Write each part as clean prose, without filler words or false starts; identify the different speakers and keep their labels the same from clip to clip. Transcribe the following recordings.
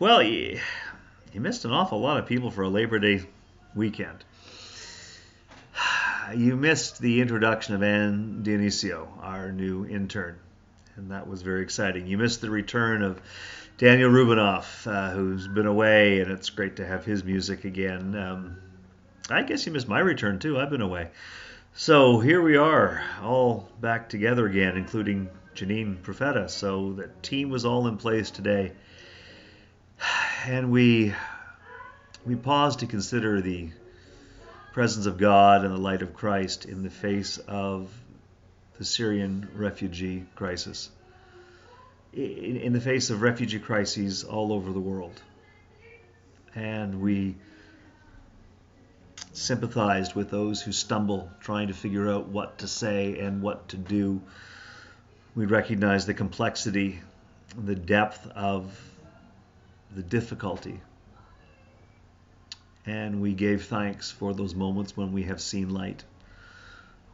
Speaker 1: Well, you missed an awful lot of people for a Labor Day weekend. You missed the introduction of Ann Dionisio, our new intern, and that was very exciting. You missed the return of Daniel Rubinoff, who's been away, and it's great to have his music again. I guess you missed my return too. I've been away. So here we are, all back together again, including Janine Profeta. So the team was all in place today. And we paused to consider the presence of God and the light of Christ in the face of the Syrian refugee crisis, in the face of refugee crises all over the world. And we sympathized with those who stumble trying to figure out what to say and what to do. We recognized the complexity, the depth of the difficulty. And we gave thanks for those moments when we have seen light.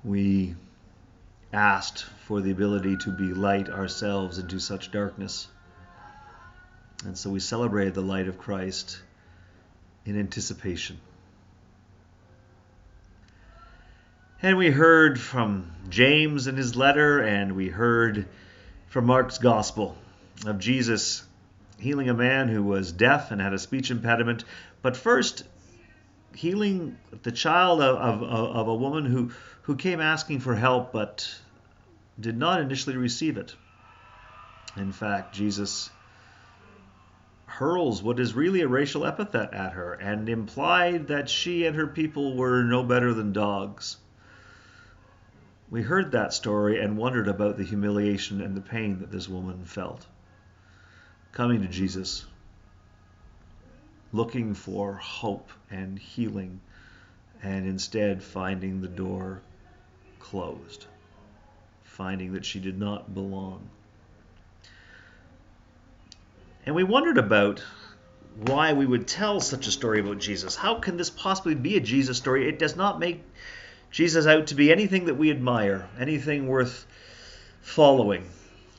Speaker 1: We asked for the ability to be light ourselves into such darkness. And so we celebrated the light of Christ in anticipation. And we heard from James in his letter, and we heard from Mark's gospel of Jesus healing a man who was deaf and had a speech impediment. But first, healing the child of a woman who came asking for help but did not initially receive it. In fact, Jesus hurls what is really a racial epithet at her and implied that she and her people were no better than dogs. We heard that story and wondered about the humiliation and the pain that this woman felt. Coming to Jesus, looking for hope and healing, and instead finding the door closed, finding that she did not belong. And we wondered about why we would tell such a story about Jesus. How can this possibly be a Jesus story? It does not make Jesus out to be anything that we admire, anything worth following.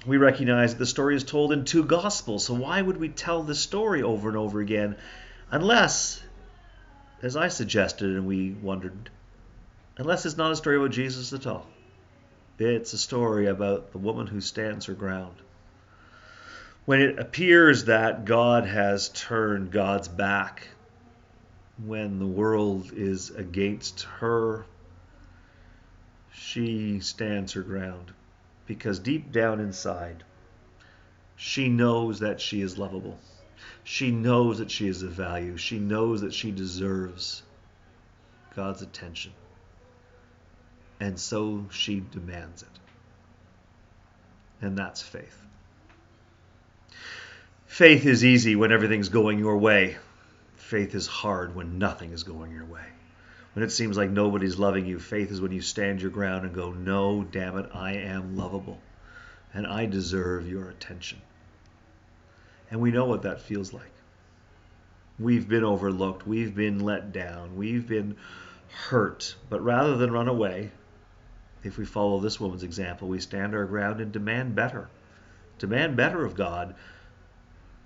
Speaker 1: We recognize that the story is told in two gospels, so why would we tell this story over and over again? Unless, as I suggested and we wondered, unless it's not a story about Jesus at all. It's a story about the woman who stands her ground. When it appears that God has turned God's back, when the world is against her, she stands her ground. Because deep down inside, she knows that she is lovable. She knows that she is of value. She knows that she deserves God's attention. And so she demands it. And that's faith. Faith is easy when everything's going your way. Faith is hard when nothing is going your way. When it seems like nobody's loving you, faith is when you stand your ground and go, no, damn it, I am lovable. And I deserve your attention. And we know what that feels like. We've been overlooked. We've been let down. We've been hurt. But rather than run away, if we follow this woman's example, we stand our ground and demand better. Demand better of God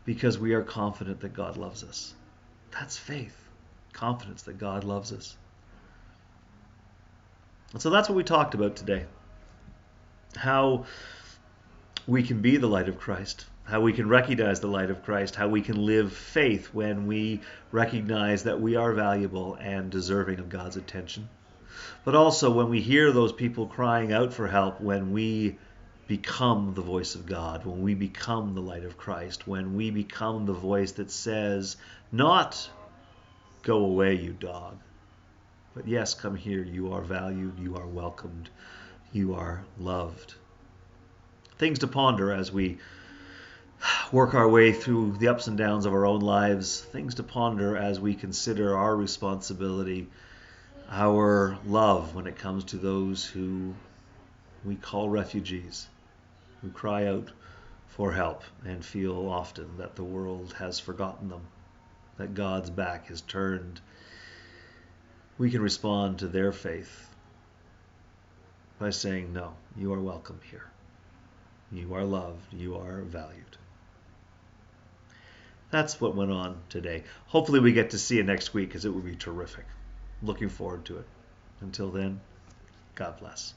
Speaker 1: because we are confident that God loves us. That's faith. Confidence that God loves us. And so that's what we talked about today. How we can be the light of Christ. How we can recognize the light of Christ. How we can live faith when we recognize that we are valuable and deserving of God's attention. But also when we hear those people crying out for help, when we become the voice of God, when we become the light of Christ, when we become the voice that says, not, go away, you dog, but yes, come here, you are valued, you are welcomed, you are loved. Things to ponder as we work our way through the ups and downs of our own lives, things to ponder as we consider our responsibility, our love when it comes to those who we call refugees, who cry out for help and feel often that the world has forgotten them, that God's back is turned. We can respond to their faith by saying, no, you are welcome here. You are loved. You are valued. That's what went on today. Hopefully we get to see it next week because it would be terrific. Looking forward to it. Until then, God bless.